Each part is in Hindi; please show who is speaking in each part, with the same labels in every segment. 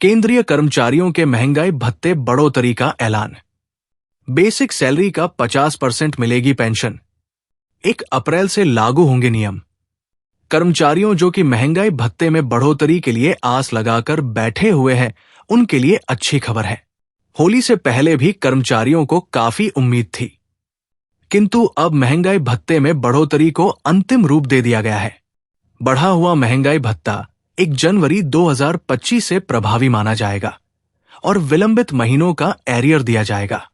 Speaker 1: केंद्रीय कर्मचारियों के महंगाई भत्ते बढ़ोतरी का ऐलान। बेसिक सैलरी का 50% मिलेगी पेंशन। 1 अप्रैल से लागू होंगे नियम। कर्मचारियों जो कि महंगाई भत्ते में बढ़ोतरी के लिए आस लगाकर बैठे हुए हैं, उनके लिए अच्छी खबर है। होली से पहले भी कर्मचारियों को काफी उम्मीद थी, किंतु अब महंगाई भत्ते में बढ़ोतरी को अंतिम रूप दे दिया गया है। बढ़ा हुआ महंगाई भत्ता 1 जनवरी 2025 से प्रभावी माना जाएगा और विलंबित महीनों का एरियर दिया जाएगा।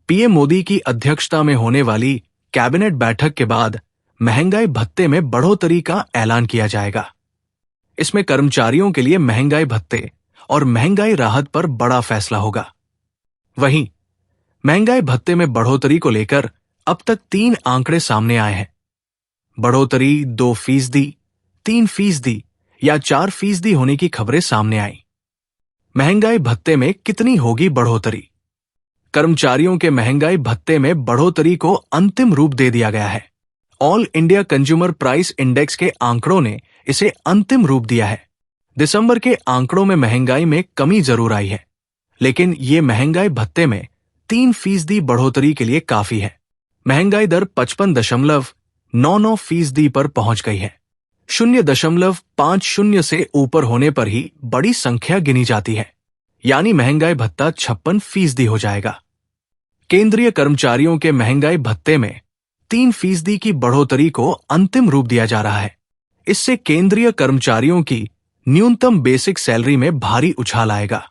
Speaker 1: पीएम मोदी की अध्यक्षता में होने वाली कैबिनेट बैठक के बाद महंगाई भत्ते में बढ़ोतरी का ऐलान किया जाएगा। इसमें कर्मचारियों के लिए महंगाई भत्ते और महंगाई राहत पर बड़ा फैसला होगा। वहीं महंगाई भत्ते में बढ़ोतरी को लेकर अब तक 3 आंकड़े सामने आए हैं। बढ़ोतरी 2%, 3% या 4% होने की खबरें सामने आई। महंगाई भत्ते में कितनी होगी बढ़ोतरी? कर्मचारियों के महंगाई भत्ते में बढ़ोतरी को अंतिम रूप दे दिया गया है। All India consumer price index के आंकड़ों ने इसे अंतिम रूप दिया है। दिसंबर के आंकड़ों में महंगाई में कमी जरूर आई है, लेकिन ये महंगाई भत्ते में 3% बढ़ोतरी के लिए काफी है। महंगाई दर 55.99% पर पहुंच गई है। 0.50 से ऊपर होने पर ही बड़ी संख्या गिनी जाती है, यानी महंगाई भत्ता 56% हो जाएगा। केंद्रीय कर्मचारियों के महंगाई भत्ते में 3% की बढ़ोतरी को अंतिम रूप दिया जा रहा है। इससे केंद्रीय कर्मचारियों की न्यूनतम बेसिक सैलरी में भारी उछाल आएगा।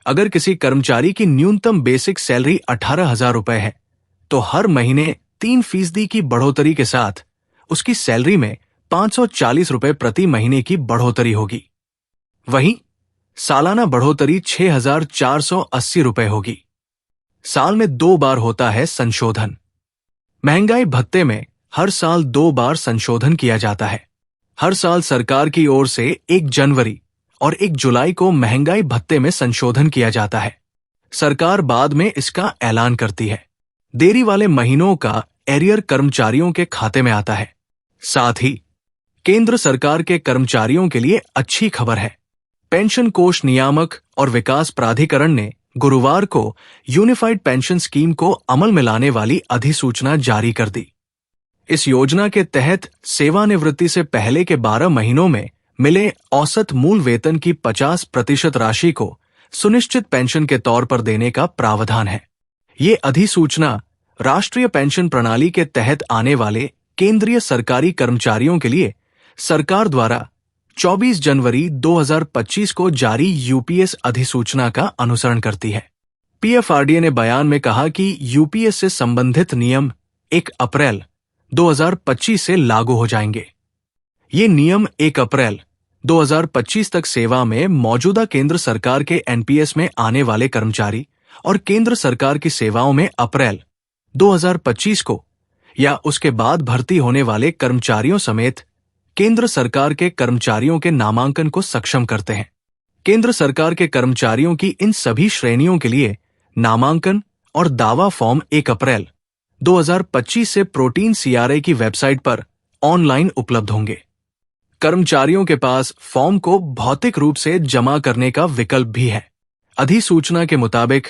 Speaker 1: अगर किसी कर्मचारी की न्यूनतम बेसिक सैलरी 18,000 रुपए है, तो हर महीने 3% की बढ़ोतरी के साथ उसकी सैलरी में 540 रुपए प्रति महीने की बढ़ोतरी होगी। वहीं सालाना बढ़ोतरी 6,480 रुपए होगी। साल में 2 बार होता है संशोधन। महंगाई भत्ते में हर साल 2 बार संशोधन किया जाता है। हर साल सरकार की ओर से 1 जनवरी और 1 जुलाई को महंगाई भत्ते में संशोधन किया जाता है। सरकार बाद में इसका ऐलान करती है। देरी वाले महीनों का एरियर कर्मचारियों के खाते में आता है। साथ ही केंद्र सरकार के कर्मचारियों के लिए अच्छी खबर है। पेंशन कोष नियामक और विकास प्राधिकरण ने गुरुवार को यूनिफाइड पेंशन स्कीम को अमल में लाने वाली अधिसूचना जारी कर दी। इस योजना के तहत सेवानिवृत्ति से पहले के 12 महीनों में मिले औसत मूल वेतन की 50% राशि को सुनिश्चित पेंशन के तौर पर देने का प्रावधान है। ये अधिसूचना राष्ट्रीय पेंशन प्रणाली के तहत आने वाले केंद्रीय सरकारी कर्मचारियों के लिए सरकार द्वारा 24 जनवरी 2025 को जारी यूपीएस अधिसूचना का अनुसरण करती है। पीएफआरडीए ने बयान में कहा कि यूपीएस से संबंधित नियम 1 अप्रैल 2025 से लागू हो जाएंगे। ये नियम 1 अप्रैल 2025 तक सेवा में मौजूदा केंद्र सरकार के एनपीएस में आने वाले कर्मचारी और केंद्र सरकार की सेवाओं में अप्रैल 2025 को या उसके बाद भर्ती होने वाले कर्मचारियों समेत केंद्र सरकार के कर्मचारियों के नामांकन को सक्षम करते हैं। केंद्र सरकार के कर्मचारियों की इन सभी श्रेणियों के लिए नामांकन और दावा फॉर्म 1 अप्रैल 2025 से प्रोटीन सीआरए की वेबसाइट पर ऑनलाइन उपलब्ध होंगे। कर्मचारियों के पास फॉर्म को भौतिक रूप से जमा करने का विकल्प भी है। अधिसूचना के मुताबिक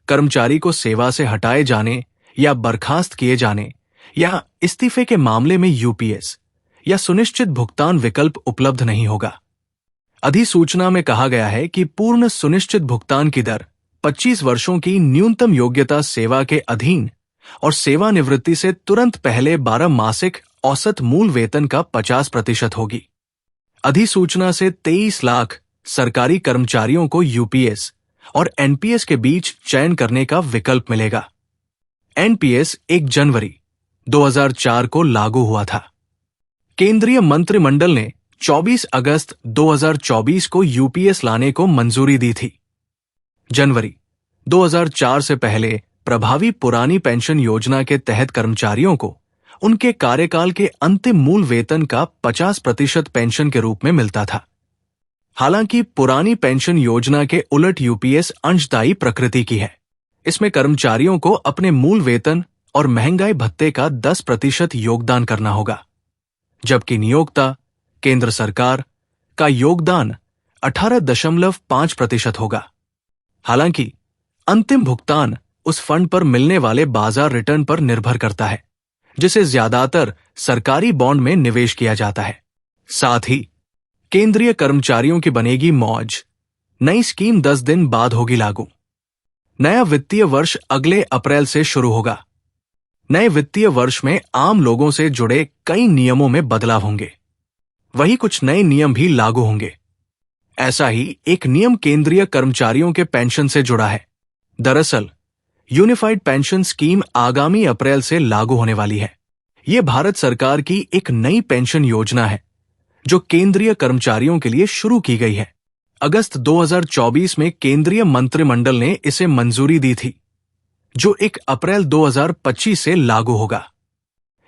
Speaker 1: कर्मचारी को सेवा से हटाए जाने या बर्खास्त किए जाने या इस्तीफे के मामले में यूपीएस या सुनिश्चित भुगतान विकल्प उपलब्ध नहीं होगा। अधिसूचना में कहा गया है कि पूर्ण सुनिश्चित भुगतान की दर 25 वर्षों की न्यूनतम योग्यता सेवा के अधीन और सेवानिवृत्ति से तुरंत पहले 12 मासिक औसत मूल वेतन का 50% होगी। अधिसूचना से 23 लाख सरकारी कर्मचारियों को यूपीएस और एनपीएस के बीच चयन करने का विकल्प मिलेगा। एनपीएस 1 जनवरी 2004 को लागू हुआ था। केंद्रीय मंत्रिमंडल ने 24 अगस्त 2024 को यूपीएस लाने को मंजूरी दी थी। जनवरी 2004 से पहले प्रभावी पुरानी पेंशन योजना के तहत कर्मचारियों को उनके कार्यकाल के अंतिम मूल वेतन का 50% पेंशन के रूप में मिलता था। हालांकि पुरानी पेंशन योजना के उलट यूपीएस अंशदायी प्रकृति की है। इसमें कर्मचारियों को अपने मूल वेतन और महंगाई भत्ते का 10% योगदान करना होगा, जबकि नियोक्ता केंद्र सरकार का योगदान 18.5% होगा। हालांकि अंतिम भुगतान उस फंड पर मिलने वाले बाजार रिटर्न पर निर्भर करता है, जिसे ज्यादातर सरकारी बॉन्ड में निवेश किया जाता है। साथ ही केंद्रीय कर्मचारियों की बनेगी मौज। नई स्कीम 10 दिन बाद होगी लागू। नया वित्तीय वर्ष अगले अप्रैल से शुरू होगा। नए वित्तीय वर्ष में आम लोगों से जुड़े कई नियमों में बदलाव होंगे। वही कुछ नए नियम भी लागू होंगे। ऐसा ही एक नियम केंद्रीय कर्मचारियों के पेंशन से जुड़ा है। दरअसल यूनिफाइड पेंशन स्कीम आगामी अप्रैल से लागू होने वाली है। ये भारत सरकार की एक नई पेंशन योजना है जो केंद्रीय कर्मचारियों के लिए शुरू की गई है। अगस्त 2024 में केंद्रीय मंत्रिमंडल ने इसे मंजूरी दी थी, जो 1 अप्रैल 2025 से लागू होगा।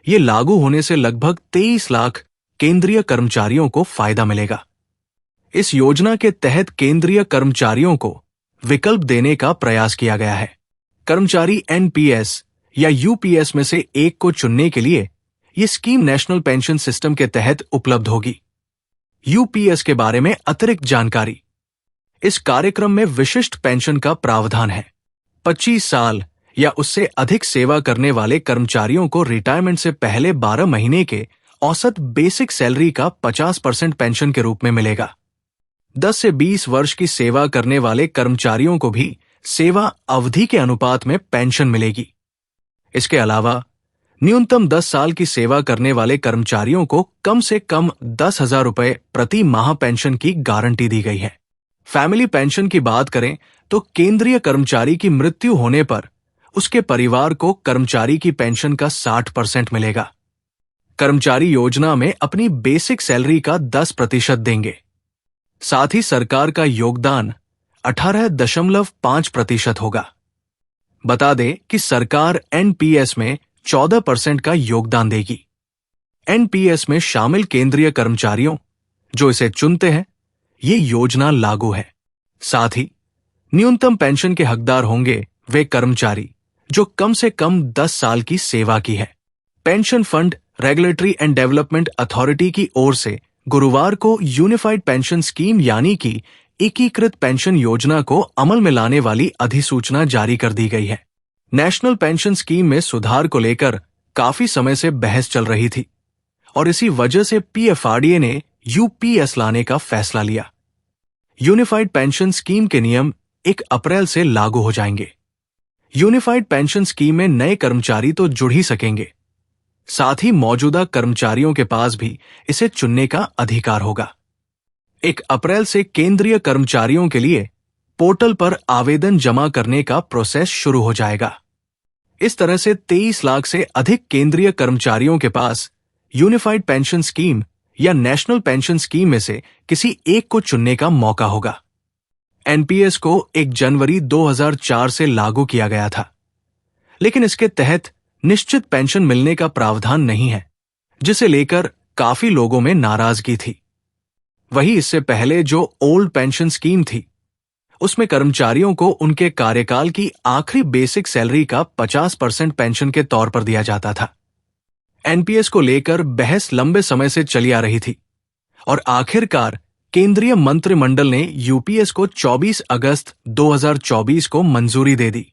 Speaker 1: ये लागू होने से लगभग 23 लाख केंद्रीय कर्मचारियों को फायदा मिलेगा। इस योजना के तहत केंद्रीय कर्मचारियों को विकल्प देने का प्रयास किया गया है। कर्मचारी एनपीएस या यूपीएस में से एक को चुनने के लिए यह स्कीम नेशनल पेंशन सिस्टम के तहत उपलब्ध होगी। यूपीएस के बारे में अतिरिक्त जानकारी। इस कार्यक्रम में विशिष्ट पेंशन का प्रावधान है। 25 साल या उससे अधिक सेवा करने वाले कर्मचारियों को रिटायरमेंट से पहले 12 महीने के औसत बेसिक सैलरी का 50% पेंशन के रूप में मिलेगा। 10 से 20 वर्ष की सेवा करने वाले कर्मचारियों को भी सेवा अवधि के अनुपात में पेंशन मिलेगी। इसके अलावा न्यूनतम 10 साल की सेवा करने वाले कर्मचारियों को कम से कम 10,000 रुपए प्रति माह पेंशन की गारंटी दी गई है। फैमिली पेंशन की बात करें तो केंद्रीय कर्मचारी की मृत्यु होने पर उसके परिवार को कर्मचारी की पेंशन का 60% मिलेगा। कर्मचारी योजना में अपनी बेसिक सैलरी का 10% देंगे। साथ ही सरकार का योगदान 18.5% होगा। बता दें कि सरकार एनपीएस में 14% का योगदान देगी। एनपीएस में शामिल केंद्रीय कर्मचारियों जो इसे चुनते हैं, ये योजना लागू है। साथ ही न्यूनतम पेंशन के हकदार होंगे वे कर्मचारी जो कम से कम 10 साल की सेवा की है। Pension fund regulatory and development authority की ओर से गुरुवार को यूनिफाइड पेंशन स्कीम यानी कि एकीकृत पेंशन योजना को अमल में लाने वाली अधिसूचना जारी कर दी गई है। नेशनल पेंशन स्कीम में सुधार को लेकर काफी समय से बहस चल रही थी और इसी वजह से पीएफआरडीए ने यूपीएस लाने का फैसला लिया। यूनिफाइड पेंशन स्कीम के नियम 1 अप्रैल से लागू हो जाएंगे। यूनिफाइड पेंशन स्कीम में नए कर्मचारी तो जुड़ ही सकेंगे, साथ ही मौजूदा कर्मचारियों के पास भी इसे चुनने का अधिकार होगा। 1 अप्रैल से केंद्रीय कर्मचारियों के लिए पोर्टल पर आवेदन जमा करने का प्रोसेस शुरू हो जाएगा। इस तरह से 23 लाख से अधिक केंद्रीय कर्मचारियों के पास यूनिफाइड पेंशन स्कीम या नेशनल पेंशन स्कीम में से किसी एक को चुनने का मौका होगा। एनपीएस को 1 जनवरी 2004 से लागू किया गया था, लेकिन इसके तहत निश्चित पेंशन मिलने का प्रावधान नहीं है, जिसे लेकर काफी लोगों में नाराजगी थी। वहीं इससे पहले जो ओल्ड पेंशन स्कीम थी, उसमें कर्मचारियों को उनके कार्यकाल की आखिरी बेसिक सैलरी का 50% पेंशन के तौर पर दिया जाता था। एनपीएस को लेकर बहस लंबे समय से चली आ रही थी और आखिरकार केंद्रीय मंत्रिमंडल ने यूपीएस को 24 अगस्त 2024 को मंजूरी दे दी।